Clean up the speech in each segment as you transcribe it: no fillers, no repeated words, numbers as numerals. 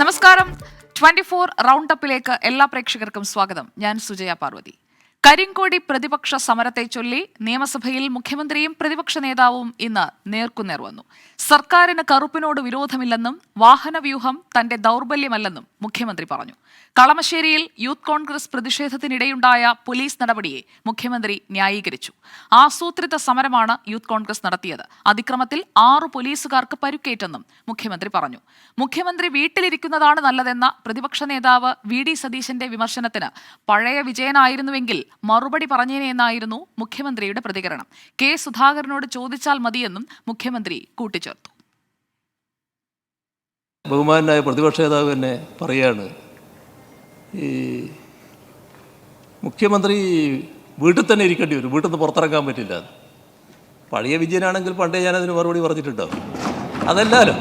നമസ്കാരം. 24 റൗണ്ട് അപ്പിലേക്ക് എല്ലാ പ്രേക്ഷകർക്കും സ്വാഗതം. ഞാൻ സുജയ പാർവതി. കരിങ്കോടി പ്രതിപക്ഷ സമരത്തെ ചൊല്ലി നിയമസഭയിൽ മുഖ്യമന്ത്രിയും പ്രതിപക്ഷ നേതാവും ഇന്ന് നേർക്കുനേർ വന്നു. സർക്കാരിന് കറുപ്പിനോട് വിരോധമില്ലെന്നും വാഹനവ്യൂഹം തന്റെ ദൗർബല്യമല്ലെന്നും മുഖ്യമന്ത്രി പറഞ്ഞു. കളമശ്ശേരിയിൽ യൂത്ത് കോൺഗ്രസ് പ്രതിഷേധത്തിനിടെയുണ്ടായ പോലീസ് നടപടിയെ മുഖ്യമന്ത്രി ന്യായീകരിച്ചു. ആസൂത്രിത സമരമാണ് യൂത്ത് കോൺഗ്രസ് നടത്തിയത്. അതിക്രമത്തിൽ 6 പോലീസുകാർക്ക് പരുക്കേറ്റെന്നും മുഖ്യമന്ത്രി പറഞ്ഞു. മുഖ്യമന്ത്രി വീട്ടിലിരിക്കുന്നതാണ് നല്ലതെന്ന പ്രതിപക്ഷ നേതാവ് വി.ഡി. സതീശന്റെ വിമർശനത്തിന് പഴയ വിജയനായിരുന്നുവെങ്കിൽ മറുപടി പറഞ്ഞേനെയെന്നായിരുന്നു മുഖ്യമന്ത്രിയുടെ പ്രതികരണം. കെ. സുധാകരനോട് ചോദിച്ചാൽ മതിയെന്നും മുഖ്യമന്ത്രി കൂട്ടിച്ചേർത്തു. ബഹുമാനായ പ്രതിപക്ഷ നേതാവ് തന്നെ പറയാണ്, ഈ മുഖ്യമന്ത്രി വീട്ടിൽ തന്നെ ഇരിക്കേണ്ടി വരും, വീട്ടിൽ നിന്ന് പുറത്തിറങ്ങാൻ പറ്റില്ല. പഴയ വിജയനാണെങ്കിൽ പണ്ടേ ഞാനതിന് മറുപടി പറഞ്ഞിട്ടുണ്ടാവും. അതല്ലാലോ,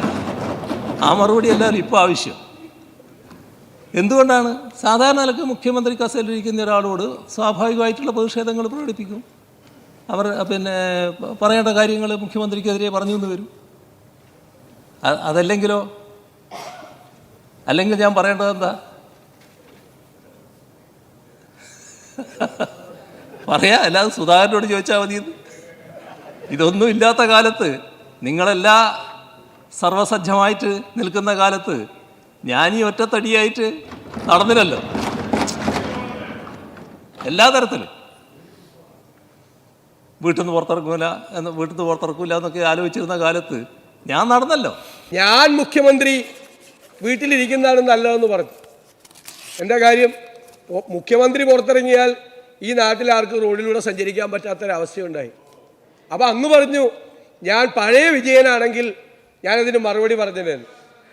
ആ മറുപടി അല്ലാലോ ഇപ്പോൾ ആവശ്യം. എന്തുകൊണ്ടാണ്? സാധാരണ നിലക്ക് മുഖ്യമന്ത്രി കസേരയിലിരിക്കുന്ന ഒരാളോട് സ്വാഭാവികമായിട്ടുള്ള പ്രതിഷേധങ്ങൾ പ്രകടിപ്പിക്കും. അവർ പറയേണ്ട കാര്യങ്ങൾ മുഖ്യമന്ത്രിക്കെതിരെ പറഞ്ഞു എന്ന് വരും. അതല്ലെങ്കിലോ? അല്ലെങ്കിൽ ഞാൻ പറയേണ്ടത് എന്താ? പറയാ, അല്ലാതെ സുധാകരനോട് ചോദിച്ചാൽ മതിയെന്ന്. ഇതൊന്നും ഇല്ലാത്ത കാലത്ത്, നിങ്ങളെല്ലാ സർവസജ്ജമായിട്ട് നിൽക്കുന്ന കാലത്ത് ഞാൻ ഈ ഒറ്റത്തടിയായിട്ട് നടന്നില്ലല്ലോ. എല്ലാ തരത്തിലും വീട്ടിൽ നിന്ന് പുറത്തിറക്കൂല എന്നൊക്കെ ആലോചിച്ചിരുന്ന കാലത്ത് ഞാൻ നടന്നല്ലോ. ഞാൻ മുഖ്യമന്ത്രി വീട്ടിലിരിക്കുന്നതാണ് നല്ലതെന്ന് പറഞ്ഞു. എന്താ കാര്യം? മുഖ്യമന്ത്രി പുറത്തിറങ്ങിയാൽ ഈ നാട്ടിൽ ആർക്കും റോഡിലൂടെ സഞ്ചരിക്കാൻ പറ്റാത്തൊരവസ്ഥയുണ്ടായി. അപ്പോൾ അന്ന് പറഞ്ഞു, ഞാൻ പഴയ വിജയനാണെങ്കിൽ ഞാനതിന് മറുപടി പറഞ്ഞിരുന്നു.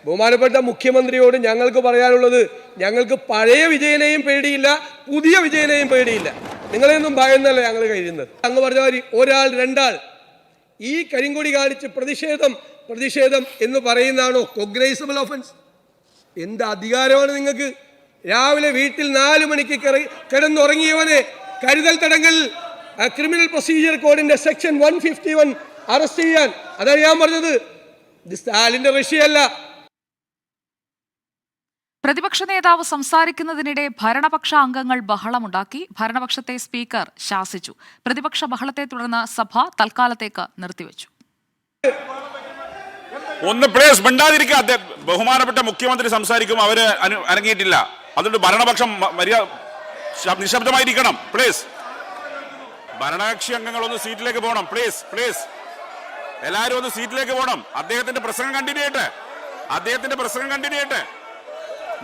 ബഹുമാനപ്പെട്ട മുഖ്യമന്ത്രിയോട് ഞങ്ങൾക്ക് പറയാനുള്ളത്, ഞങ്ങൾക്ക് പഴയ വിജയനെയും പേടിയില്ല, പുതിയ വിജയനെയും പേടിയില്ല. നിങ്ങളെയൊന്നും ഭയന്നല്ല ഞങ്ങൾ കഴിയുന്നത്. അങ്ങ് പറഞ്ഞ മാതിരി ഒരാൾ രണ്ടാൾ ഈ കരിങ്കൊടി കാണിച്ച് പ്രതിഷേധം എന്ന് പറയുന്നതാണോ കൊഗ്നൈസബിൾ ഒഫൻസ്? എന്ത് അധികാരമാണ് നിങ്ങൾക്ക്? രാവിലെ വീട്ടിൽ 4 മണിക്ക് കിടന്നുറങ്ങിയവനെ കരുതൽ തടങ്കൽ ക്രിമിനൽ പ്രൊസീജിയർ കോഡിന്റെ സെക്ഷൻ 151 അറസ്റ്റ് ചെയ്യാൻ. അതാണ് ഞാൻ പറഞ്ഞത്. ഇത് സ്റ്റാലിന്റെ റഷ്യയല്ല. പ്രതിപക്ഷ നേതാവ് സംസാരിക്കുന്നതിനിടെ ഭരണപക്ഷ അംഗങ്ങൾ ബഹളമുണ്ടാക്കി. ഭരണപക്ഷത്തെ സ്പീക്കർ ശാസിച്ചു. പ്രതിപക്ഷ ബഹളത്തെ തുടർന്ന് സഭ തൽക്കാലത്തേക്ക് നിർത്തിവെച്ചു. ഒന്ന് പ്ലീസ് മിണ്ടാതിരിക്കുക. ബഹുമാനപ്പെട്ട മുഖ്യമന്ത്രി സംസാരിക്കും, അവര് അനങ്ങിയിട്ടില്ല. അതുകൊണ്ട് ഭരണപക്ഷം നിശബ്ദമായിരിക്കണം. പ്ലീസ്, ഭരണകക്ഷി അംഗങ്ങൾ ഒന്ന് സീറ്റിലേക്ക് പോകണം. പ്ലീസ് എല്ലാവരും ഒന്ന് സീറ്റിലേക്ക് പോകണം. അദ്ദേഹത്തിന്റെ പ്രസംഗം കണ്ടിന്യൂ ചെയ്യട്ടെ.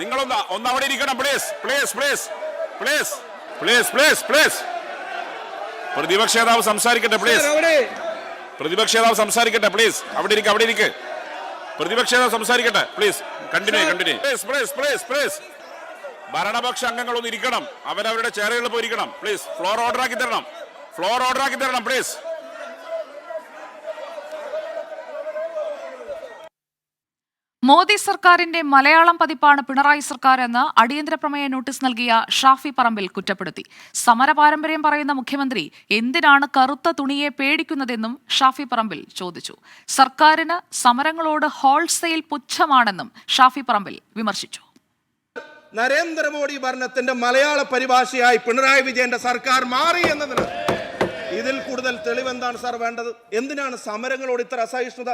നിങ്ങളൊന്ന് അവിടെ ഇരിക്കണം. പ്ലീസ്. പ്രതിപക്ഷ നേതാവ് സംസാരിക്കട്ടെ. പ്ലീസ് അവിടെ ഇരിക്ക്. പ്രതിപക്ഷ നേതാവ് സംസാരിക്കട്ടെ. Please continue. പ്ലീസ് ഭരണപക്ഷ അംഗങ്ങൾ ഒന്ന് ഇരിക്കണം. അവരവരുടെ ചെയറുകളിൽ പോയിരിക്കണം. പ്ലീസ് ഫ്ലോർ ഓർഡർ ആക്കി തരണം. പ്ലീസ്. മോദി സർക്കാരിന്റെ മലയാളം പതിപ്പാണ് പിണറായി സർക്കാർ എന്ന് അടിയന്തര പ്രമേയ നോട്ടീസ് നൽകിയ ഷാഫി പറമ്പിൽ കുറ്റപ്പെടുത്തി. സമരപാരമ്പര്യം പറയുന്ന മുഖ്യമന്ത്രി എന്തിനാണ് കറുത്ത തുണിയെ പേടിക്കുന്നതെന്നും ഷാഫി പറമ്പിൽ ചോദിച്ചു. സർക്കാരിന് സമരങ്ങളോട് ഹോൾസെയിൽ പുച്ഛമാണെന്നും ഷാഫി പറമ്പിൽ വിമർശിച്ചു. നരേന്ദ്രമോദി ഭരണത്തിന്റെ മലയാള പരിഭാഷയായി പിണറായി വിജയന്റെ സർക്കാർ മാറി എന്നതിന് ഇതിൽ കൂടുതൽ തെളിവെന്താണ് സാർ വേണ്ടത്? എന്തിനാണ് സമരങ്ങളോട് ഇത്ര അസഹിഷ്ണുത?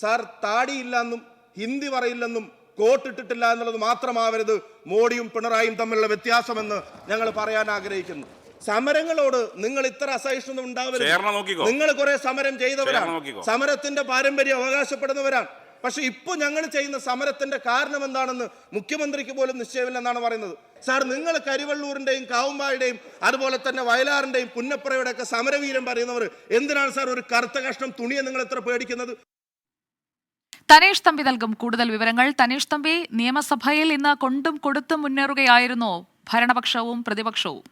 സാർ താടിയില്ലെന്നും ഹിന്ദി പറയില്ലെന്നും കോട്ടിട്ടിട്ടില്ല എന്നുള്ളത് മാത്രമാവരുത് മോഡിയും പിണറായിയും തമ്മിലുള്ള വ്യത്യാസമെന്ന് ഞങ്ങൾ പറയാൻ ആഗ്രഹിക്കുന്നു. സമരങ്ങളോട് നിങ്ങൾ ഇത്ര അസഹിഷ്ണുത ഉണ്ടാവരുത്. നിങ്ങൾ കുറെ സമരം ചെയ്തവരാണ്, സമരത്തിന്റെ പാരമ്പര്യം അവകാശപ്പെടുന്നവരാണ്. പക്ഷെ ഇപ്പൊ ഞങ്ങൾ ചെയ്യുന്ന സമരത്തിന്റെ കാരണം എന്താണെന്ന് മുഖ്യമന്ത്രിക്ക് പോലും നിശ്ചയമില്ലെന്നാണ് പറയുന്നത്. സാർ, നിങ്ങൾ കരിവള്ളൂരിന്റെയും കാവുമ്പായുടെയും അതുപോലെ തന്നെ വയലാറിന്റെയും പുന്നപ്പുറയുടെ ഒക്കെ സമരവീരം പറയുന്നവർ എന്തിനാണ് സാർ ഒരു കറുത്ത കഷ്ണം തുണിയെ നിങ്ങൾ എത്ര പേടിക്കുന്നത്? തനേഷ് തമ്പി നൽകും കൂടുതൽ വിവരങ്ങൾ. തനേഷ് തമ്പി, നിയമസഭയിൽ ഇന്ന് കൊണ്ടും കൊടുത്തും മുന്നേറുകയായിരുന്നു ഭരണപക്ഷവും പ്രതിപക്ഷവും.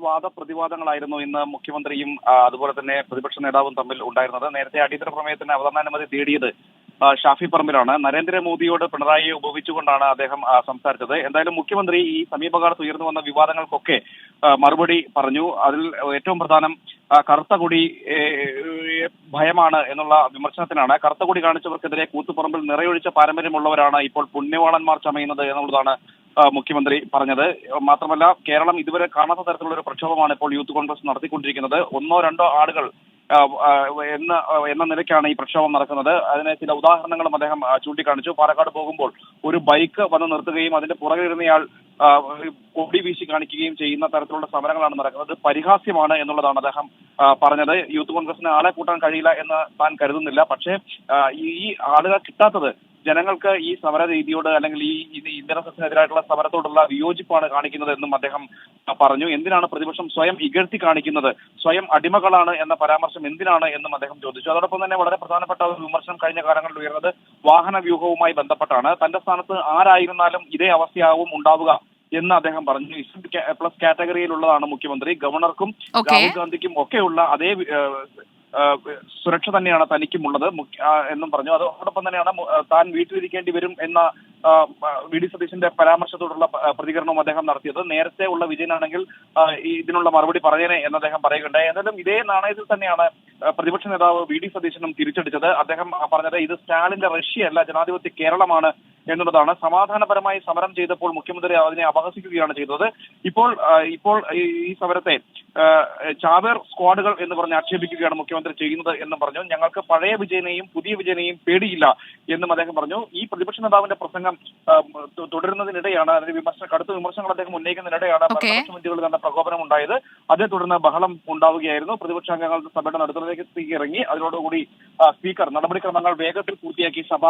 വാദപ്രതിവാദങ്ങളായിരുന്നു ഇന്ന് മുഖ്യമന്ത്രിയും അതുപോലെ തന്നെ പ്രതിപക്ഷ നേതാവും തമ്മിൽ ഉണ്ടായിരുന്നത്. നേരത്തെ അടിയന്തര പ്രമേയത്തിന് അവതരണാനുമതി തേടിയത് ഷാഫി പറമ്പിലാണ്. നരേന്ദ്രമോദിയോട് പിണറായിയെ ഉപമിച്ചുകൊണ്ടാണ് അദ്ദേഹം സംസാരിച്ചത്. എന്തായാലും മുഖ്യമന്ത്രി ഈ സമീപകാലത്ത് ഉയർന്നു വന്ന വിവാദങ്ങൾക്കൊക്കെ മറുപടി പറഞ്ഞു. അതിൽ ഏറ്റവും പ്രധാനം കറുത്ത കൊടി ഭയമാണ് എന്നുള്ള വിമർശനത്തിനാണ്. കറുത്ത കൊടി കാണിച്ചവർക്കെതിരെ കൂത്തുപറമ്പിൽ നിറയൊഴിച്ച പാരമ്പര്യമുള്ളവരാണ് ഇപ്പോൾ പുണ്യവാളന്മാർ ചമയുന്നത് എന്നുള്ളതാണ് മുഖ്യമന്ത്രി പറഞ്ഞത്. മാത്രമല്ല, കേരളം ഇതുവരെ കാണാത്ത തരത്തിലുള്ള ഒരു പ്രക്ഷോഭമാണ് ഇപ്പോൾ യൂത്ത് കോൺഗ്രസ് നടത്തിക്കൊണ്ടിരിക്കുന്നത്. ഒന്നോ രണ്ടോ ആളുകൾ എന്ന നിലയ്ക്കാണ് ഈ പ്രക്ഷോഭം നടക്കുന്നത്. അതിന് ചില ഉദാഹരണങ്ങളും അദ്ദേഹം ചൂണ്ടിക്കാണിച്ചു. പാലക്കാട് പോകുമ്പോൾ ഒരു ബൈക്ക് വന്ന് നിർത്തുകയും അതിന്റെ പുറകിലിരുന്നയാൾ കൊടി വീശി കാണിക്കുകയും ചെയ്യുന്ന തരത്തിലുള്ള സമരങ്ങളാണ് നടക്കുന്നത്. പരിഹാസ്യമാണ് എന്നുള്ളതാണ് അദ്ദേഹം പറഞ്ഞത്. യൂത്ത് കോൺഗ്രസിന് ആളെ കൂട്ടാൻ കഴിയില്ല എന്ന് താൻ കരുതുന്നില്ല. പക്ഷേ ഈ ആളുകൾ കിട്ടാത്തത് ജനങ്ങൾക്ക് ഈ സമര രീതിയോട് അല്ലെങ്കിൽ ഈ ഇന്ത്യൻ സെസ്സിനെതിരായിട്ടുള്ള സമരത്തോടുള്ള വിയോജിപ്പാണ് കാണിക്കുന്നത് എന്നും അദ്ദേഹം പറഞ്ഞു. എന്തിനാണ് പ്രതിപക്ഷം സ്വയം ഇകഴ്ത്തി കാണിക്കുന്നത്, സ്വയം അടിമകളാണ് എന്ന പരാമർശം എന്തിനാണ് എന്നും അദ്ദേഹം ചോദിച്ചു. അതോടൊപ്പം തന്നെ വളരെ പ്രധാനപ്പെട്ട ഒരു വിമർശനം കഴിഞ്ഞ കാലങ്ങളിൽ ഉയർന്നത് വാഹന വ്യൂഹവുമായി ബന്ധപ്പെട്ടാണ്. തന്റെ സ്ഥാനത്ത് ആരായിരുന്നാലും ഇതേ അവസ്ഥയാവും ഉണ്ടാവുക എന്ന് അദ്ദേഹം പറഞ്ഞു. പ്ലസ് കാറ്റഗറിയിലുള്ളതാണ് മുഖ്യമന്ത്രി. ഗവർണർക്കും രാഹുൽ ഗാന്ധിക്കും ഒക്കെയുള്ള അതേ സുരക്ഷ തന്നെയാണ് തനിക്കുമുള്ളത് എന്നും പറഞ്ഞു. അതോടൊപ്പം തന്നെയാണ് താൻ വീട്ടിലിരിക്കേണ്ടി വരും എന്ന വി.ഡി. സതീശന്റെ പരാമർശത്തോടുള്ള പ്രതികരണവും അദ്ദേഹം നടത്തിയത്. നേരത്തെ ഉള്ള വിജയനാണെങ്കിൽ ഇതിനുള്ള മറുപടി പറഞ്ഞേനെ എന്ന് അദ്ദേഹം പറയുകയുണ്ടായി. എന്നാലും ഇതേ നാണയത്തിൽ തന്നെയാണ് പ്രതിപക്ഷ നേതാവ് വി.ഡി. സതീശനും തിരിച്ചടിച്ചത്. അദ്ദേഹം പറഞ്ഞത് ഇത് സ്റ്റാലിന്റെ റഷ്യയല്ല, ജനാധിപത്യ കേരളമാണ് എന്നുള്ളതാണ്. സമാധാനപരമായി സമരം ചെയ്തപ്പോൾ മുഖ്യമന്ത്രി അതിനെ അപഹസിക്കുകയാണ് ചെയ്തത്. ഇപ്പോൾ ഈ സമരത്തെ ചാവേർ സ്ക്വാഡുകൾ എന്ന് പറഞ്ഞ് ആക്ഷേപിക്കുകയാണ് മുഖ്യമന്ത്രി ചെയ്യുന്നത് എന്നും പറഞ്ഞു. ഞങ്ങൾക്ക് പഴയ വിജയനെയും പുതിയ വിജയനെയും പേടിയില്ല എന്നും അദ്ദേഹം പറഞ്ഞു. ഈ പ്രതിപക്ഷ നേതാവിന്റെ പ്രസംഗം തുടരുന്നതിനിടെയാണ്, അതിന് കടുത്ത വിമർശനങ്ങൾ അദ്ദേഹം ഉന്നയിക്കുന്നതിനിടെയാണ് പ്രതിപക്ഷ മിനിറ്റുകൾ കണ്ട പ്രകോപനം ഉണ്ടായത്. അതേ തുടർന്ന് ബഹളം ഉണ്ടാവുകയായിരുന്നു. പ്രതിപക്ഷാംഗങ്ങൾ സഭയുടെ നടുത്തളത്തിലേക്ക് ഇറങ്ങി. അതിനോടുകൂടി സ്പീക്കർ നടപടിക്രമങ്ങൾ വേഗത്തിൽ പൂർത്തിയാക്കി സഭ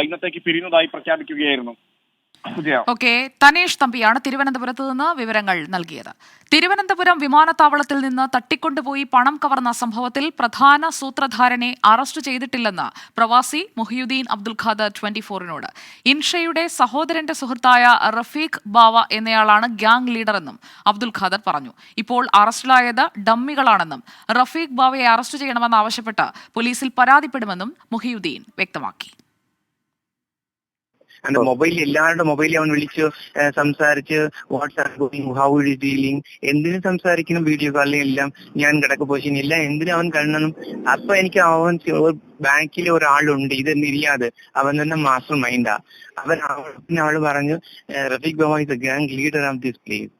ഇന്നത്തേക്ക് പിരിയുന്നതായി പ്രഖ്യാപിക്കുകയായിരുന്നു. ഓക്കെ, തനേഷ് തമ്പിയാണ് തിരുവനന്തപുരത്ത് നിന്ന് വിവരങ്ങൾ നൽകിയത്. തിരുവനന്തപുരം വിമാനത്താവളത്തിൽ നിന്ന് തട്ടിക്കൊണ്ടുപോയി പണം കവർന്ന സംഭവത്തിൽ പ്രധാന സൂത്രധാരനെ അറസ്റ്റ് ചെയ്തിട്ടില്ലെന്ന് പ്രവാസി മുഹിയുദ്ദീൻ അബ്ദുൽ ഖാദർ 24-നോട്. ഇൻഷയുടെ സഹോദരന്റെ സുഹൃത്തായ റഫീഖ് ബാവ എന്നയാളാണ് ഗ്യാങ് ലീഡറെന്നും അബ്ദുൽ ഖാദർ പറഞ്ഞു. ഇപ്പോൾ അറസ്റ്റിലായത് ഡമ്മികളാണെന്നും റഫീഖ് ബാവയെ അറസ്റ്റ് ചെയ്യണമെന്നാവശ്യപ്പെട്ട് പോലീസിൽ പരാതിപ്പെടുമെന്നും മുഹിയുദ്ദീൻ വ്യക്തമാക്കി. എന്റെ മൊബൈലിൽ എല്ലാവരുടെ മൊബൈലിൽ അവൻ വിളിച്ച് സംസാരിച്ച് വാട്സ്ആപ്പ് ഹൗ ഇസ് ഡീലിംഗ് എന്തിനും സംസാരിക്കണം, വീഡിയോ കോളിലും എല്ലാം ഞാൻ കിടക്ക പൊസിഷൻ എല്ലാം എന്തിനും അവൻ കാണണം. അപ്പൊ എനിക്ക് അവൻ ബാങ്കിൽ ഒരാളുണ്ട് ഇതെന്നിരിയാതെ അവൻ തന്നെ മാസ്റ്റർ മൈൻഡാ. അവള് പറഞ്ഞു Rafeeq Baba is a gang leader of this place.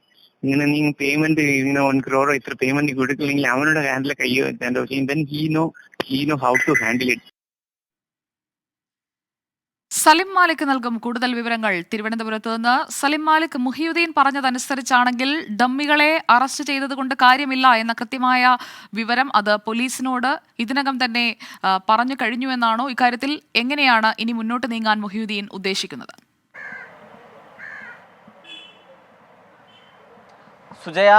ഇങ്ങനെ നീ പേയ്മെന്റ് ഇങ്ങനെ 1 crore ഇത്ര പേയ്മെന്റ് കൊടുക്കില്ലെങ്കിൽ അവനോട് ഹാൻഡിലെ കയ്യോ then he know how to handle it. Salim Malik നൽകും കൂടുതൽ വിവരങ്ങൾ തിരുവനന്തപുരത്ത് നിന്ന്. സലിം മാലിക്, മുഹിയുദ്ദീൻ പറഞ്ഞതനുസരിച്ചാണെങ്കിൽ ഡമ്മികളെ അറസ്റ്റ് ചെയ്തതുകൊണ്ട് കാര്യമില്ല എന്ന കൃത്യമായ വിവരം അത് പോലീസിനോട് ഇതിനകം തന്നെ പറഞ്ഞു കഴിഞ്ഞുവെന്നാണോ? ഇക്കാര്യത്തിൽ എങ്ങനെയാണ് ഇനി മുന്നോട്ട് നീങ്ങാൻ മുഹിയുദ്ദീൻ ഉദ്ദേശിക്കുന്നത്? സുജയ,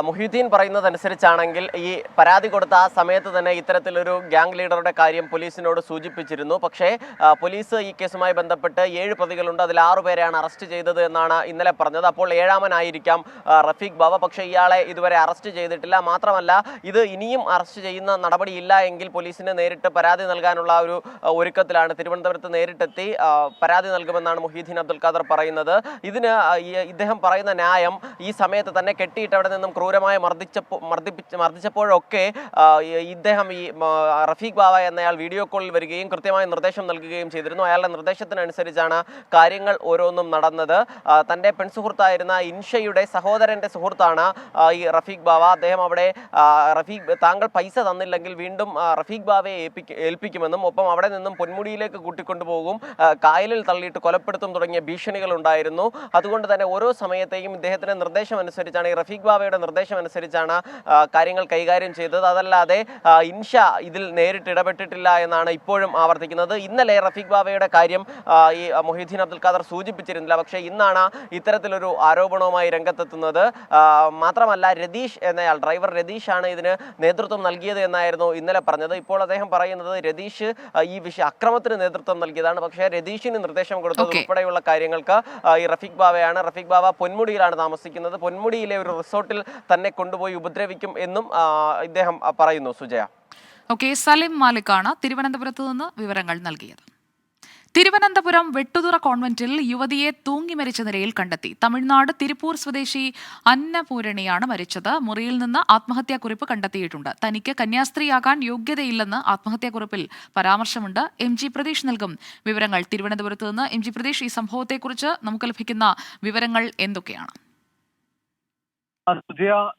മുഹിയുദ്ദീൻ പറയുന്നതനുസരിച്ചാണെങ്കിൽ ഈ പരാതി കൊടുത്ത ആ സമയത്ത് തന്നെ ഇത്തരത്തിലൊരു ഗ്യാങ് ലീഡറുടെ കാര്യം പോലീസിനോട് സൂചിപ്പിച്ചിരുന്നു. പക്ഷേ പോലീസ് ഈ കേസുമായി ബന്ധപ്പെട്ട് 7 പ്രതികളുണ്ട്, അതിൽ 6 പേരെയാണ് അറസ്റ്റ് ചെയ്തത് എന്നാണ് ഇന്നലെ പറഞ്ഞത്. അപ്പോൾ 7-ാമനായിരിക്കാം റഫീഖ് ബാവ. പക്ഷേ ഇയാളെ ഇതുവരെ അറസ്റ്റ് ചെയ്തിട്ടില്ല. മാത്രമല്ല, ഇത് ഇനിയും അറസ്റ്റ് ചെയ്യുന്ന നടപടിയില്ല എങ്കിൽ പോലീസിന് നേരിട്ട് പരാതി നൽകാനുള്ള ഒരു ഒരുക്കത്തിലാണ്. തിരുവനന്തപുരത്ത് നേരിട്ടെത്തി പരാതി നൽകുമെന്നാണ് മുഹിയുദ്ദീൻ അബ്ദുൽ ഖാദർ പറയുന്നത്. ഇതിന് ഇദ്ദേഹം പറയുന്ന ന്യായം ഈ സമയത്ത് തന്നെ കെട്ടിയിട്ട് അവിടെ നിന്നും ക്രൂരമായി മർദ്ദിച്ചപ്പോഴൊക്കെ ഇദ്ദേഹം ഈ റഫീഖ് ബാവ എന്നയാൾ വീഡിയോ കോളിൽ വരികയും കൃത്യമായ നിർദ്ദേശം നൽകുകയും ചെയ്തിരുന്നു. അയാളുടെ നിർദ്ദേശത്തിനനുസരിച്ചാണ് കാര്യങ്ങൾ ഓരോന്നും നടന്നത്. തൻ്റെ പെൺസുഹൃത്തായിരുന്ന ഇൻഷയുടെ സഹോദരന്റെ സുഹൃത്താണ് ഈ റഫീഖ് ബാവ. അദ്ദേഹം അവിടെ താങ്കൾ പൈസ തന്നില്ലെങ്കിൽ വീണ്ടും റഫീഖ് ബാവയെ ഏൽപ്പിക്കുമെന്നും ഒപ്പം അവിടെ നിന്നും പൊന്മുടിയിലേക്ക് കൂട്ടിക്കൊണ്ടുപോകും, കായലിൽ തള്ളിയിട്ട് കൊലപ്പെടുത്തും തുടങ്ങിയ ഭീഷണികൾ ഉണ്ടായിരുന്നു. അതുകൊണ്ട് തന്നെ ഓരോ സമയത്തെയും ഇദ്ദേഹത്തിന്റെ നിർദ്ദേശം അനുസരിച്ചാണ്, ഈ റഫീഖ് ബാവയുടെ നിർദ്ദേശം അനുസരിച്ചാണ് കാര്യങ്ങൾ കൈകാര്യം ചെയ്തത്. അതല്ലാതെ ഇൻഷ ഇതിൽ നേരിട്ട് ഇടപെട്ടിട്ടില്ല എന്നാണ് ഇപ്പോഴും ആവർത്തിക്കുന്നത്. ഇന്നലെ റഫീഖ് ബാവയുടെ കാര്യം ഈ മുഹിയുദ്ദീൻ അബ്ദുൽ ഖാദർ സൂചിപ്പിച്ചിരുന്നില്ല. പക്ഷേ ഇന്നാണ് ഇത്തരത്തിലൊരു ആരോപണവുമായി രംഗത്തെത്തുന്നത്. മാത്രമല്ല, രതീഷ് എന്നയാൾ, ഡ്രൈവർ രതീഷാണ് ഇതിന് നേതൃത്വം നൽകിയത് എന്നായിരുന്നു ഇന്നലെ പറഞ്ഞത്. ഇപ്പോൾ അദ്ദേഹം പറയുന്നത് രതീഷ് ഈ അക്രമത്തിന് നേതൃത്വം നൽകിയതാണ്. പക്ഷേ രതീഷിന് നിർദ്ദേശം കൊടുത്തത് ഉൾപ്പെടെയുള്ള കാര്യങ്ങൾക്ക് ഈ റഫീഖ് ബാവയാണ്. റഫീഖ് ബാവ പൊന്മുടിയിലാണ് താമസിക്കുന്നത്. പൊന്മുടിയിലെ ഒരു റിസോർട്ടിൽ തന്നെ കൊണ്ടുപോയി ഉപദ്രവിക്കും എന്നും ഇദ്ദേഹം പറയുന്നു. സുജയ. ഓക്കെ, സലിം മാലിക്കാണ് തിരുവനന്തപുരത്ത് നിന്ന് വിവരങ്ങൾ നൽകിയത്. തിരുവനന്തപുരം വെട്ടുതുറ കോൺവെന്റിൽ യുവതിയെ തൂങ്ങി മരിച്ച നിലയിൽ കണ്ടെത്തി. തമിഴ്നാട് തിരുപ്പൂർ സ്വദേശി അന്നപൂരണിയാണ് മരിച്ചത്. മുറിയിൽ നിന്ന് ആത്മഹത്യാക്കുറിപ്പ് കണ്ടെത്തിയിട്ടുണ്ട്. തനിക്ക് കന്യാസ്ത്രീയാകാൻ യോഗ്യതയില്ലെന്ന് ആത്മഹത്യാക്കുറിപ്പിൽ പരാമർശമുണ്ട്. MG പ്രതീഷ് നൽകും വിവരങ്ങൾ. തിരുവനന്തപുരത്ത് നിന്ന് MG പ്രതീഷ്, ഈ സംഭവത്തെക്കുറിച്ച് നമുക്ക് ലഭിക്കുന്ന വിവരങ്ങൾ എന്തൊക്കെയാണ്?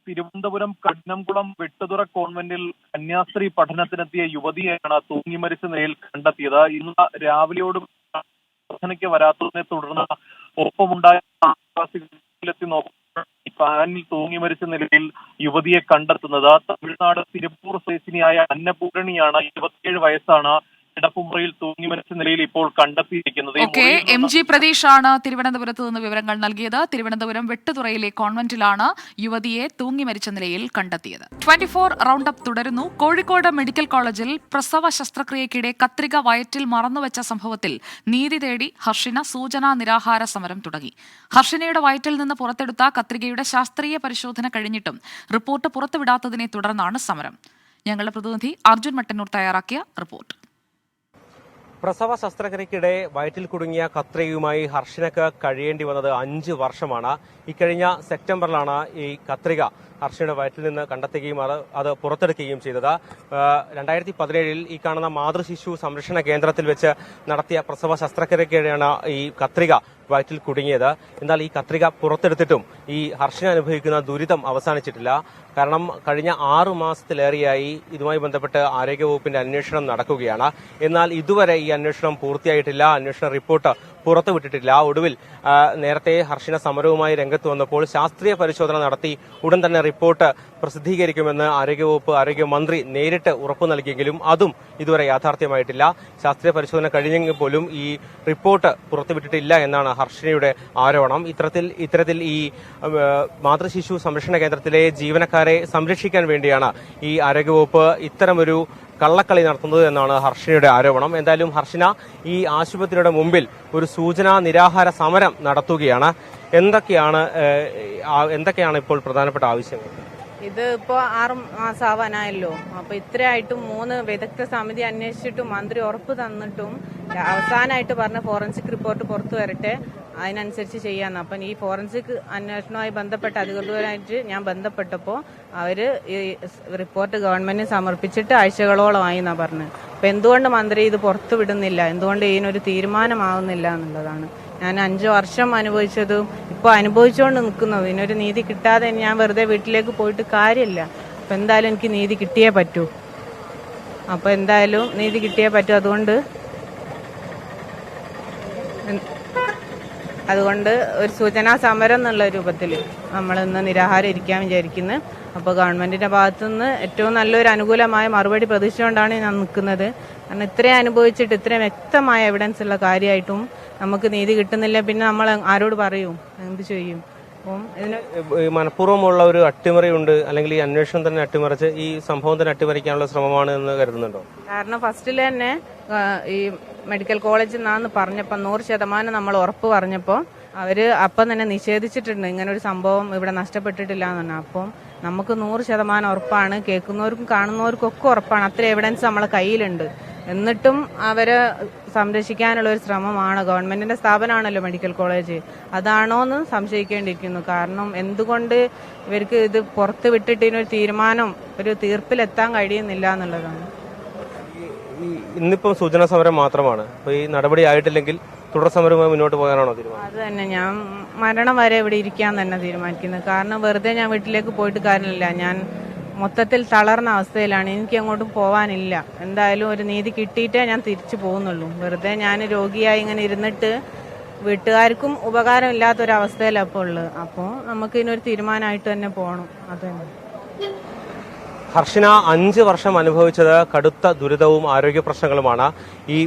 തിരുവനന്തപുരം കഠിനംകുളം വെട്ടുതുറ കോൺവെന്റിൽ കന്യാസ്ത്രീ പഠനത്തിനെത്തിയ യുവതിയെയാണ് തൂങ്ങി മരിച്ച നിലയിൽ കണ്ടെത്തിയത്. ഇന്ന് രാവിലെയോടും പ്രാർത്ഥനയ്ക്ക് വരാത്തതിനെ തുടർന്ന് ഒപ്പമുണ്ടായ ആദിവാസികളെത്തി നോക്കുമ്പോൾ ഫാനിൽ തൂങ്ങി മരിച്ച നിലയിൽ യുവതിയെ കണ്ടെത്തുന്നത്. തമിഴ്നാട് തിരുപ്പൂർ സ്വദേശിനിയായ അന്നപൂരണിയാണ്. 27 വയസ്സാണ്. കിടപ്പുമുറിയിൽ തൂങ്ങി മരിച്ച നിലയിൽ ഇപ്പോൾ കണ്ടെത്തിയിരിക്കുന്നത്. MG പ്രതീഷാണ് തിരുവനന്തപുരത്ത് നിന്ന് വിവരങ്ങൾ നൽകിയത്. തിരുവനന്തപുരം വെട്ടുതുറയിലെ കോൺവെന്റിലാണ് യുവതിയെ തൂങ്ങി മരിച്ച നിലയിൽ കണ്ടെത്തിയത്. 24 റൗണ്ട് അപ്പ് തുടരുന്നു. കോഴിക്കോട് മെഡിക്കൽ കോളേജിൽ പ്രസവ ശസ്ത്രക്രിയയ്ക്കിടെ കത്രിക വയറ്റിൽ മറന്നുവെച്ച സംഭവത്തിൽ നീതി തേടി ഹർഷിന സൂചനാ നിരാഹാര സമരം തുടങ്ങി. ഹർഷിനയുടെ വയറ്റിൽ നിന്ന് പുറത്തെടുത്ത കത്രികയുടെ ശാസ്ത്രീയ പരിശോധന കഴിഞ്ഞിട്ടും റിപ്പോർട്ട് പുറത്തുവിടാത്തതിനെ തുടർന്നാണ് സമരം. ഞങ്ങളുടെ പ്രതിനിധി അർജുൻ മട്ടന്നൂർ തയ്യാറാക്കിയ റിപ്പോർട്ട്. പ്രസവ ശസ്ത്രക്രിയയ്ക്കിടെ വയറ്റിൽ കുടുങ്ങിയ കത്രികയുമായി ഹർഷിനക്ക് കഴിയേണ്ടി വന്നത് 5 വർഷമാണ്. ഇക്കഴിഞ്ഞ സെപ്റ്റംബറിലാണ് ഈ കത്രിക ഹർഷിനയുടെ വയറ്റിൽ നിന്ന് കണ്ടെത്തുകയും അത് പുറത്തെടുക്കുകയും ചെയ്തത്. 2017 ഈ കാണുന്ന മാതൃശിശു സംരക്ഷണ കേന്ദ്രത്തിൽ വെച്ച് നടത്തിയ പ്രസവ ശസ്ത്രക്രിയയ്ക്കിടെയാണ് ഈ കത്രിക വയറ്റിൽ കുടുങ്ങിയത്. എന്നാൽ ഈ കത്രിക പുറത്തെടുത്തിട്ടും ഈ ഹർഷിന അനുഭവിക്കുന്ന ദുരിതം അവസാനിച്ചിട്ടില്ല. കാരണം കഴിഞ്ഞ 6 മാസത്തിലേറെയായി ഇതുമായി ബന്ധപ്പെട്ട് ആരോഗ്യവകുപ്പിന്റെ അന്വേഷണം നടക്കുകയാണ്. എന്നാൽ ഇതുവരെ ഈ അന്വേഷണം പൂർത്തിയായിട്ടില്ല. അന്വേഷണ റിപ്പോർട്ട് പുറത്തുവിട്ടിട്ടില്ല. ഒടുവിൽ നേരത്തെ ഹർഷിന സമരവുമായി രംഗത്ത് വന്നപ്പോൾ ശാസ്ത്രീയ പരിശോധന നടത്തി ഉടൻ തന്നെ റിപ്പോർട്ട് പ്രസിദ്ധീകരിക്കുമെന്ന് ആരോഗ്യവകുപ്പ് ആരോഗ്യമന്ത്രി നേരിട്ട് ഉറപ്പു നൽകിയെങ്കിലും അതും ഇതുവരെ യാഥാർത്ഥ്യമായിട്ടില്ല. ശാസ്ത്രീയ പരിശോധന കഴിഞ്ഞെങ്കിൽ പോലും ഈ റിപ്പോർട്ട് പുറത്തുവിട്ടിട്ടില്ല എന്നാണ് ഹർഷിനയുടെ ആരോപണം. ഇത്തരത്തിൽ ഈ മാതൃശിശു സംരക്ഷണ കേന്ദ്രത്തിലെ ജീവനക്കാരെ സംരക്ഷിക്കാൻ വേണ്ടിയാണ് ഈ ആരോഗ്യവകുപ്പ് ഇത്തരമൊരു കള്ളക്കളി നടത്തുന്നത് എന്നാണ് ഹർഷിനയുടെ ആരോപണം. എന്തായാലും ഹർഷിന ഈ ആശുപത്രിയുടെ മുമ്പിൽ ഒരു സൂചനാ നിരാഹാര സമരം നടത്തുകയാണ്. എന്തൊക്കെയാണ് ഇപ്പോൾ പ്രധാനപ്പെട്ട ആവശ്യങ്ങൾ? ഇത് ഇപ്പോ 6 മാസം ആവാനായല്ലോ. അപ്പൊ ഇത്രയായിട്ടും 3 വിദഗ്ധ സമിതി അന്വേഷിച്ചിട്ടും മന്ത്രി ഉറപ്പ് തന്നിട്ടും അവസാനമായിട്ട് പറഞ്ഞ ഫോറൻസിക് റിപ്പോർട്ട് പുറത്തു വരട്ടെ, അതിനനുസരിച്ച് ചെയ്യാന്ന്. അപ്പം ഈ ഫോറൻസിക് അന്വേഷണവുമായി ബന്ധപ്പെട്ട അധികൃതരുമായിട്ട് ഞാൻ ബന്ധപ്പെട്ടപ്പോൾ അവര് ഈ റിപ്പോർട്ട് ഗവൺമെന്റിന് സമർപ്പിച്ചിട്ട് ആഴ്ചകളോളമായി എന്നാ പറഞ്ഞത്. അപ്പൊ എന്തുകൊണ്ട് മന്ത്രി ഇത് പുറത്തു വിടുന്നില്ല, എന്തുകൊണ്ട് ഇതിനൊരു തീരുമാനമാവുന്നില്ല എന്നുള്ളതാണ്. ഞാൻ 5 വർഷം അനുഭവിച്ചതും ഇപ്പോൾ അനുഭവിച്ചുകൊണ്ട് നിൽക്കുന്നത്. ഇതിനൊരു നീതി കിട്ടാതെ ഞാൻ വെറുതെ വീട്ടിലേക്ക് പോയിട്ട് കാര്യമില്ല. അപ്പം എന്തായാലും എനിക്ക് നീതി കിട്ടിയേ പറ്റൂ. അപ്പോൾ എന്തായാലും നീതി കിട്ടിയേ പറ്റൂ. അതുകൊണ്ട് ഒരു സൂചനാ സമരം എന്നുള്ള രൂപത്തിൽ നമ്മളിന്ന് നിരാഹാരം ഇരിക്കാൻ വിചാരിക്കുന്നത്. അപ്പോൾ ഗവൺമെന്റിന്റെ ഭാഗത്തുനിന്ന് ഏറ്റവും നല്ലൊരു അനുകൂലമായ മറുപടി പ്രതീക്ഷിച്ചുകൊണ്ടാണ് ഞാൻ നിൽക്കുന്നത്. കാരണം ഇത്രയും അനുഭവിച്ചിട്ട് ഇത്രയും വ്യക്തമായ എവിഡൻസ് ഉള്ള കാര്യമായിട്ടും നമുക്ക് നീതി കിട്ടുന്നില്ല. പിന്നെ നമ്മൾ ആരോട് പറയും, എന്ത് ചെയ്യും? അപ്പം ഇതിന് മനഃപൂർവ്വമുള്ള ഒരു അട്ടിമറിയുണ്ട്, അല്ലെങ്കിൽ ഈ അന്വേഷണം തന്നെ അട്ടിമറിച്ച് ഈ സംഭവം തന്നെ അട്ടിമറിക്കാനുള്ള ശ്രമമാണ് എന്ന് കരുതുന്നുണ്ടോ? കാരണം ഫസ്റ്റിൽ തന്നെ ഈ മെഡിക്കൽ കോളേജിൽ നിന്നാന്ന് പറഞ്ഞപ്പോൾ 100% നമ്മൾ ഉറപ്പ് പറഞ്ഞപ്പോൾ അവര് അപ്പം തന്നെ നിഷേധിച്ചിട്ടുണ്ട്. ഇങ്ങനെ ഒരു സംഭവം ഇവിടെ നഷ്ടപ്പെട്ടിട്ടില്ല എന്ന് പറഞ്ഞാൽ. അപ്പം നമുക്ക് 100% ഉറപ്പാണ്. കേൾക്കുന്നവർക്കും കാണുന്നവർക്കും ഒക്കെ ഉറപ്പാണ്. അത്ര എവിഡൻസ് നമ്മളെ കയ്യിലുണ്ട്. എന്നിട്ടും അവരെ സംരക്ഷിക്കാനുള്ള ഒരു ശ്രമമാണ്. ഗവൺമെന്റിന്റെ സ്ഥാപനമാണല്ലോ മെഡിക്കൽ കോളേജ്. അതാണോ എന്ന് സംശയിക്കേണ്ടിയിരിക്കുന്നു. കാരണം എന്തുകൊണ്ട് ഇവർക്ക് ഇത് പുറത്ത് വിട്ടിട്ട് ഇതിനൊരു തീരുമാനം, ഒരു തീർപ്പിലെത്താൻ കഴിയുന്നില്ല എന്നുള്ളതാണ്. ഇന്നിപ്പം സൂചനാ സമരം മാത്രമാണ്. അപ്പൊ ഈ നടപടി ആയിട്ടില്ലെങ്കിൽ തുടർ സമരവുമായി മുന്നോട്ട് പോകാനാണോ തീരുമാനം? അത് തന്നെ, ഞാൻ മരണം വരെ ഇവിടെ ഇരിക്കാൻ തന്നെ തീരുമാനിക്കുന്നത്. കാരണം വെറുതെ ഞാൻ വീട്ടിലേക്ക് പോയിട്ട് കാര്യമില്ല. ഞാൻ മൊത്തത്തിൽ തളർന്ന അവസ്ഥയിലാണ്. എനിക്ക് അങ്ങോട്ടും പോവാനില്ല. എന്തായാലും ഒരു നീതി കിട്ടിയിട്ടേ ഞാൻ തിരിച്ചു പോകുന്നുള്ളൂ. വെറുതെ ഞാൻ രോഗിയായി ഇങ്ങനെ ഇരുന്നിട്ട് വീട്ടുകാർക്കും ഉപകാരമില്ലാത്തൊരവസ്ഥയിലാണ് അപ്പോൾ ഉള്ളത്. അപ്പോൾ നമുക്ക് ഇതിനൊരു തീരുമാനമായിട്ട് തന്നെ പോകണം. അത് തന്നെ. ഹർഷിന 5 വർഷം അനുഭവിച്ചത് കടുത്ത ദുരിതവും ആരോഗ്യ പ്രശ്നങ്ങളുമാണ്. ഈ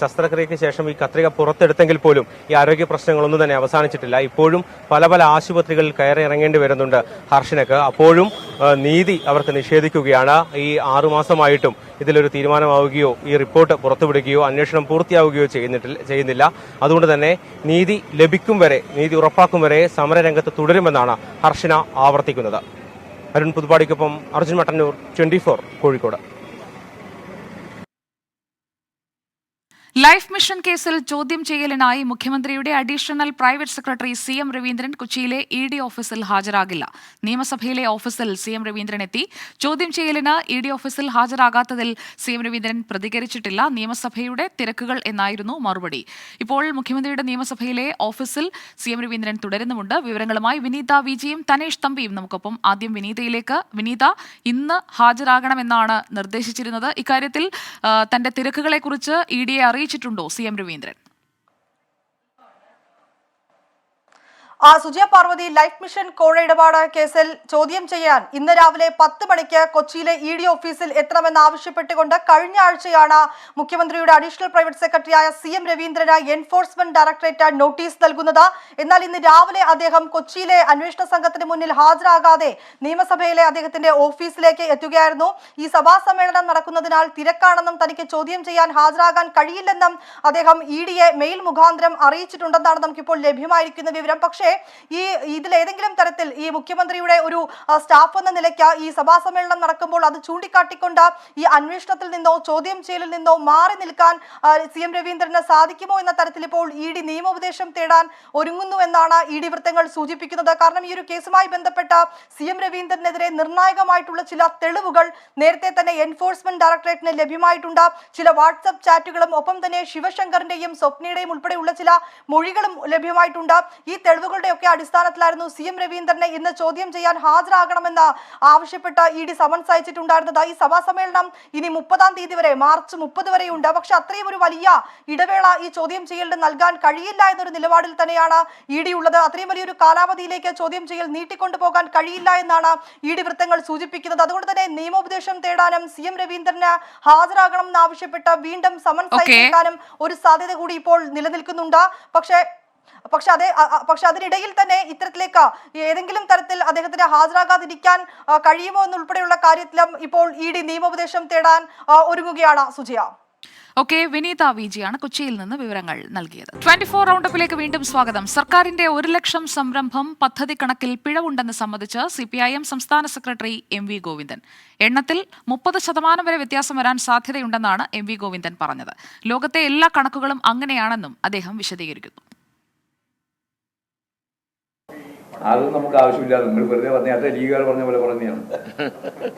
ശസ്ത്രക്രിയയ്ക്ക് ശേഷം ഈ കത്രിക പുറത്തെടുത്തെങ്കിൽ പോലും ഈ ആരോഗ്യ പ്രശ്നങ്ങളൊന്നും തന്നെ അവസാനിച്ചിട്ടില്ല. ഇപ്പോഴും പല ആശുപത്രികളിൽ കയറി ഇറങ്ങേണ്ടി വരുന്നുണ്ട് ഹർഷിനക്ക്. അപ്പോഴും നീതി അവർക്ക് നിഷേധിക്കുകയാണ്. ഈ 6 മാസമായിട്ടും ഇതിലൊരു തീരുമാനമാവുകയോ ഈ റിപ്പോർട്ട് പുറത്തുവിടുകയോ അന്വേഷണം പൂർത്തിയാവുകയോ ചെയ്യുന്നില്ല. അതുകൊണ്ട് തന്നെ നീതി ലഭിക്കും വരെ, നീതി ഉറപ്പാക്കും വരെ സമരരംഗത്ത് തുടരുമെന്നാണ് ഹർഷിന ആവർത്തിക്കുന്നത്. അരുൺ പുതുപ്പാടിക്കൊപ്പം അർജുൻ മട്ടന്നൂർ, 24 കോഴിക്കോട്. ലൈഫ് മിഷൻ കേസിൽ ചോദ്യം ചെയ്യലിനായി മുഖ്യമന്ത്രിയുടെ additional private secretary CM Raveendran കൊച്ചിയിലെ ED ഓഫീസിൽ ഹാജരാകില്ല. നിയമസഭയിലെ ഓഫീസിൽ CM രവീന്ദ്രൻ എത്തി. ചോദ്യം ചെയ്യലിന് ED ഓഫീസിൽ ഹാജരാകാത്തതിൽ CM രവീന്ദ്രൻ പ്രതികരിച്ചിട്ടില്ല. നിയമസഭയുടെ തിരക്കുകൾ എന്നായിരുന്നു മറുപടി. ഇപ്പോൾ മുഖ്യമന്ത്രിയുടെ നിയമസഭയിലെ ഓഫീസിൽ CM രവീന്ദ്രൻ തുടരുന്നുമുണ്ട്. വിവരങ്ങളുമായി വിനീത വിജിയും തനേഷ് തമ്പിയും നമുക്കൊപ്പം. ആദ്യം വിനീതയിലേക്ക്. വിനീത, ഇന്ന് ഹാജരാകണമെന്നാണ് നിർദ്ദേശിച്ചിരുന്നത്. ഇക്കാര്യത്തിൽ തന്റെ തിരക്കുകളെക്കുറിച്ച് EDയെ അറിയിച്ചിട്ടുണ്ടോ CM Raveendran? Sujaya Parvathy, life mission കോഴ ഇടപാട് കേസിൽ ചോദ്യം ചെയ്യാൻ ഇന്ന് രാവിലെ 10 മണിക്ക് കൊച്ചിയിലെ ED ഓഫീസിൽ എത്തണമെന്ന് ആവശ്യപ്പെട്ടുകൊണ്ട് കഴിഞ്ഞ ആഴ്ചയാണ് മുഖ്യമന്ത്രിയുടെ അഡീഷണൽ പ്രൈവറ്റ് സെക്രട്ടറിയായ CM രവീന്ദ്രന് എൻഫോഴ്സ്മെന്റ് ഡയറക്ടറേറ്റ് നോട്ടീസ് നൽകുന്നത്. എന്നാൽ ഇന്ന് രാവിലെ അദ്ദേഹം കൊച്ചിയിലെ അന്വേഷണ സംഘത്തിന് മുന്നിൽ ഹാജരാകാതെ നിയമസഭയിലെ അദ്ദേഹത്തിന്റെ ഓഫീസിലേക്ക് എത്തുകയായിരുന്നു. ഈ സഭാ സമ്മേളനം നടക്കുന്നതിനാൽ തിരക്കാണെന്നും തനിക്ക് ചോദ്യം ചെയ്യാൻ ഹാജരാകാൻ കഴിയില്ലെന്നും അദ്ദേഹം EDയെ മെയിൽ മുഖാന്തരം അറിയിച്ചിട്ടുണ്ടെന്നാണ് നമുക്കിപ്പോൾ ലഭ്യമായിരിക്കുന്ന വിവരം. പക്ഷേ ഇതിലേതെങ്കിലും തരത്തിൽ ഈ മുഖ്യമന്ത്രിയുടെ ഒരു സ്റ്റാഫ് എന്ന നിലയ്ക്ക് ഈ സഭാ സമ്മേളനം നടക്കുമ്പോൾ അത് ചൂണ്ടിക്കാട്ടിക്കൊണ്ട് ഈ അന്വേഷണത്തിൽ നിന്നോ ചോദ്യം ചെയ്യലിൽ നിന്നോ മാറി നിൽക്കാൻ CM രവീന്ദ്രന് സാധിക്കുമോ എന്ന തരത്തിൽ ഇപ്പോൾ ED നിയമോപദേശം തേടാൻ ഒരുങ്ങുന്നു എന്നാണ് ED വൃത്തങ്ങൾ സൂചിപ്പിക്കുന്നത്. കാരണം ഈ ഒരു കേസുമായി ബന്ധപ്പെട്ട CM രവീന്ദ്രനെതിരെ നിർണായകമായിട്ടുള്ള ചില തെളിവുകൾ നേരത്തെ തന്നെ എൻഫോഴ്സ്മെന്റ് ഡയറക്ടറേറ്റിന് ലഭ്യമായിട്ടുണ്ട്. ചില വാട്സ്ആപ്പ് ചാറ്റുകളും ഒപ്പം തന്നെ ശിവശങ്കറിന്റെയും സ്വപ്നയുടെയും ഉൾപ്പെടെയുള്ള ചില മൊഴികളും ലഭ്യമായിട്ടുണ്ട്. ഈ തെളിവുകൾ ഒക്കെ അടിസ്ഥാനത്തിലായിരുന്നു CM രവീന്ദ്രനെ ഇന്ന് ചോദ്യം ചെയ്യാൻ ഹാജരാകണമെന്ന് ആവശ്യപ്പെട്ട് ED സമൻസ് അയച്ചിട്ടുണ്ടായിരുന്നത്. ഈ സഭാ സമ്മേളനം ഇനി 30-ാം തീയതി വരെ, മാർച്ച് 30 വരെയുണ്ട്. പക്ഷെ അത്രയും ഒരു വലിയ ഇടവേള ഈ ചോദ്യം ചെയ്യലിന് നൽകാൻ കഴിയില്ല എന്നൊരു നിലപാടിൽ തന്നെയാണ് ED ഉള്ളത്. അത്രയും വലിയൊരു കാലാവധിയിലേക്ക് ചോദ്യം ചെയ്യൽ നീട്ടിക്കൊണ്ടുപോകാൻ കഴിയില്ല എന്നാണ് ED വൃത്തങ്ങൾ സൂചിപ്പിക്കുന്നത്. അതുകൊണ്ട് തന്നെ നിയമോപദേശം തേടാനും CM രവീന്ദ്രന് ഹാജരാകണം എന്നാവശ്യപ്പെട്ട് വീണ്ടും സമൻസ് അയച്ചേക്കാനും ഒരു സാധ്യത കൂടി ഇപ്പോൾ നിലനിൽക്കുന്നുണ്ട്. പക്ഷെ അതിനിടയിൽ തന്നെ ഇത്തരത്തിലേക്ക് ഏതെങ്കിലും തരത്തിൽ അദ്ദേഹത്തിന് ഹാജരാകാതിരിക്കാൻ കഴിയുമോ എന്നുൾപ്പെടെയുള്ള കാര്യത്തിലും ഇപ്പോൾ ED നിയമോപദേശം തേടാൻ ഒരുങ്ങുകയാണ്. സുജയ. ഓക്കെ, വിനീത വിജിയാണ് കൊച്ചിയിൽ നിന്ന് വിവരങ്ങൾ നൽകിയത്. 24 റൗണ്ടപ്പിലേക്ക് വീണ്ടും സ്വാഗതം. സർക്കാരിന്റെ 1 ലക്ഷം സംരംഭം പദ്ധതി കണക്കിൽ പിഴവുണ്ടെന്ന് സംബന്ധിച്ച് CPIM സംസ്ഥാന സെക്രട്ടറി MV ഗോവിന്ദൻ. എണ്ണത്തിൽ 30% വരെ വ്യത്യാസം വരാൻ സാധ്യതയുണ്ടെന്നാണ് MV ഗോവിന്ദൻ പറഞ്ഞത്. ലോകത്തെ എല്ലാ കണക്കുകളും അങ്ങനെയാണെന്നും അദ്ദേഹം വിശദീകരിക്കുന്നു. അതും നമുക്ക് ആവശ്യമില്ല. നിങ്ങൾ വെറുതെ പറഞ്ഞാൽ അത് ലീഗുകാർ പറഞ്ഞ പോലെ പറഞ്ഞതാണ്.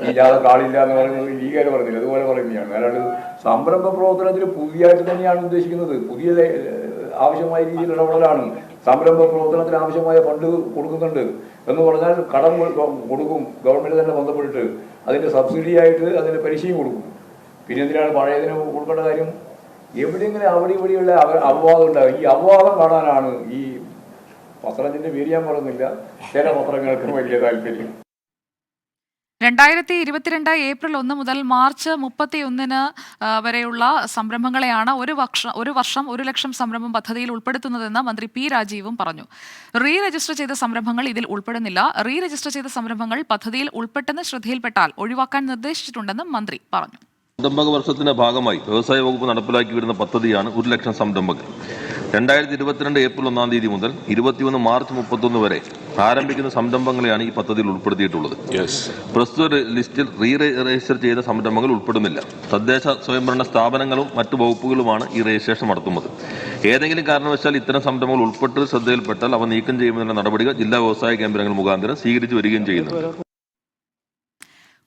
ഇല്ലാതെ കാളില്ല എന്ന് പറയുന്നത് ലീഗുകാർ പറഞ്ഞില്ല, അതുപോലെ പറയുന്നതാണ്. അല്ലാണ്ട് സംരംഭ പ്രവർത്തനത്തിൽ പുതിയതായിട്ട് തന്നെയാണ് ഉദ്ദേശിക്കുന്നത്. പുതിയ ആവശ്യമായ രീതിയിൽ ഇടപെടലാണ്. സംരംഭ പ്രവർത്തനത്തിന് ആവശ്യമായ ഫണ്ട് കൊടുക്കുന്നുണ്ട് എന്ന് പറഞ്ഞാൽ കടം കൊടുക്കും ഗവൺമെന്റ് തന്നെ ബന്ധപ്പെട്ടിട്ട്. അതിന്റെ സബ്സിഡി ആയിട്ട് അതിന്റെ പലിശയും കൊടുക്കും. പിന്നെ എന്തിനാണ് പഴയതിന് കൊടുക്കേണ്ട കാര്യം? എവിടെയെങ്കിലും അവിടെ ഇവിടെയുള്ള അപവാദം ഉണ്ടാകും. ഈ അപവാദം കാണാനാണ് ഈ പത്രത്തിന്റെ പേര് ഞാൻ പറയുന്നില്ല, ചില പത്രങ്ങൾക്ക് വലിയ താല്പര്യം. 2022 ഏപ്രിൽ 1 മുതൽ മാർച്ച് 31 വരെയുള്ള സംരംഭങ്ങളെയാണ് ഒരു വർഷം 1 ലക്ഷം സംരംഭം പദ്ധതിയിൽ ഉൾപ്പെടുത്തുന്നതെന്ന് മന്ത്രി P രാജീവും പറഞ്ഞു. റീ രജിസ്റ്റർ ചെയ്ത സംരംഭങ്ങൾ ഇതിൽ ഉൾപ്പെടുന്നില്ല. റീ രജിസ്റ്റർ ചെയ്ത സംരംഭങ്ങൾ പദ്ധതിയിൽ ഉൾപ്പെട്ടെന്ന് ശ്രദ്ധയിൽപ്പെട്ടാൽ ഒഴിവാക്കാൻ നിർദ്ദേശിച്ചിട്ടുണ്ടെന്നും മന്ത്രി പറഞ്ഞു. സംരംഭക വർഷത്തിന്റെ ഭാഗമായി വ്യവസായ വകുപ്പ് നടപ്പിലാക്കി വരുന്ന പദ്ധതിയാണ് 1 ലക്ഷം സംരംഭകർ. 2022 ഏപ്രിൽ 1 തീയതി മുതൽ 21 മാർച്ച് 31 വരെ ആരംഭിക്കുന്ന സംരംഭങ്ങളെയാണ് ഈ പദ്ധതിയിൽ ഉൾപ്പെടുത്തിയിട്ടുള്ളത്. പ്രസ്തുത ലിസ്റ്റിൽ റീ രജിസ്റ്റർ ചെയ്ത സംരംഭങ്ങൾ ഉൾപ്പെടുന്നില്ല. തദ്ദേശ സ്വയംഭരണ സ്ഥാപനങ്ങളും മറ്റു വകുപ്പുകളുമാണ് ഈ രജിസ്ട്രേഷൻ നടത്തുന്നത്. ഏതെങ്കിലും കാരണവശാൽ ഇത്തരം സംരംഭങ്ങൾ ഉൾപ്പെട്ട് ശ്രദ്ധയിൽപ്പെട്ടാൽ അവ നീക്കം ചെയ്യുന്നതിനുള്ള നടപടികൾ ജില്ലാ വ്യവസായ കേന്ദ്രങ്ങൾ മുഖാന്തരം സ്വീകരിച്ചു വരികയും ചെയ്യുന്നുണ്ട്.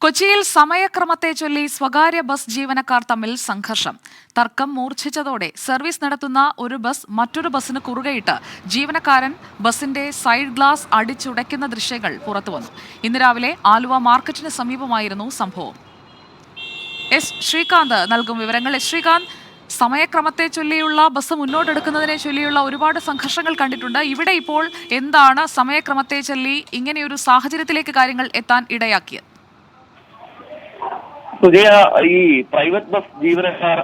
കൊച്ചിയിൽ സമയക്രമത്തെ ചൊല്ലി സ്വകാര്യ ബസ് ജീവനക്കാർ തമ്മിൽ സംഘർഷം. തർക്കം മൂർച്ഛിച്ചതോടെ സർവീസ് നടത്തുന്ന ഒരു ബസ് മറ്റൊരു ബസ്സിന് കുറുകെയിട്ട് ജീവനക്കാരൻ ബസിന്റെ സൈഡ് ഗ്ലാസ് അടിച്ചുടയ്ക്കുന്ന ദൃശ്യങ്ങൾ പുറത്തുവന്നു. ഇന്ന് രാവിലെ ആലുവ മാർക്കറ്റിന് സമീപമായിരുന്നു സംഭവം. ശ്രീകാന്ത് നൽകും വിവരങ്ങൾ. ശ്രീകാന്ത്, സമയക്രമത്തെ ചൊല്ലിയുള്ള ബസ് മുന്നോട്ടെടുക്കുന്നതിനെ ചൊല്ലിയുള്ള ഒരുപാട് സംഘർഷങ്ങൾ കണ്ടിട്ടുണ്ട്. ഇവിടെ ഇപ്പോൾ എന്താണ് സമയക്രമത്തെ ചൊല്ലി ഇങ്ങനെയൊരു സാഹചര്യത്തിലേക്ക് കാര്യങ്ങൾ എത്താൻ ഇടയാക്കിയത്? സുജയ, ഈ പ്രൈവറ്റ് ബസ് ജീവനക്കാർ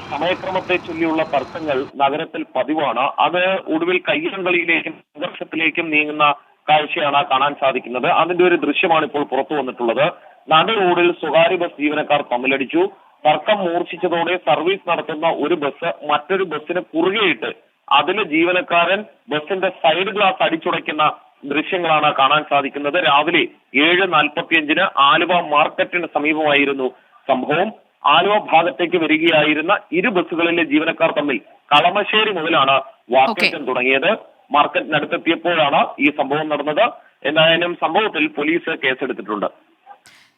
സമയക്രമത്തെ ചൊല്ലിയുള്ള തർക്കങ്ങൾ നഗരത്തിൽ പതിവാണ്. അത് ഒടുവിൽ കയ്യിലങ്കളിയിലേക്കും സംഘർഷത്തിലേക്കും നീങ്ങുന്ന കാഴ്ചയാണ് കാണാൻ സാധിക്കുന്നത്. അതിന്റെ ഒരു ദൃശ്യമാണ് ഇപ്പോൾ പുറത്തു വന്നിട്ടുള്ളത്. നടു റോഡിൽ സ്വകാര്യ ബസ് ജീവനക്കാർ തമ്മിലടിച്ചു. തർക്കം മൂർച്ഛിച്ചതോടെ സർവീസ് നടത്തുന്ന ഒരു ബസ് മറ്റൊരു ബസ്സിന് കുറുകെയിട്ട് അതിലെ ജീവനക്കാരൻ ബസിന്റെ സൈഡ് ഗ്ലാസ് അടിച്ചുടയ്ക്കുന്ന ദൃശ്യങ്ങളാണ് കാണാൻ സാധിക്കുന്നത്. രാവിലെ 7:45 ആലുവ മാർക്കറ്റിന് സമീപമായിരുന്നു സംഭവം. ആലുവ ഭാഗത്തേക്ക് വരികയായിരുന്ന ഇരു ബസ്സുകളിലെ ജീവനക്കാർ തമ്മിൽ കളമശ്ശേരി മുതലാണ് വാക്കേറ്റം തുടങ്ങിയത്. മാർക്കറ്റിനടുത്തെത്തിയപ്പോഴാണ് ഈ സംഭവം നടന്നത്. എന്തായാലും സംഭവത്തിൽ പോലീസ് കേസെടുത്തിട്ടുണ്ട്.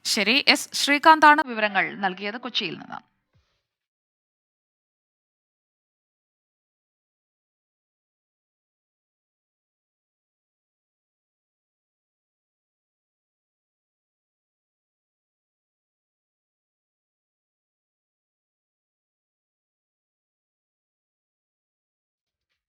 ശരി, എസ് ശ്രീകാന്താണ് വിവരങ്ങൾ നൽകിയത് കൊച്ചിയിൽ നിന്ന്.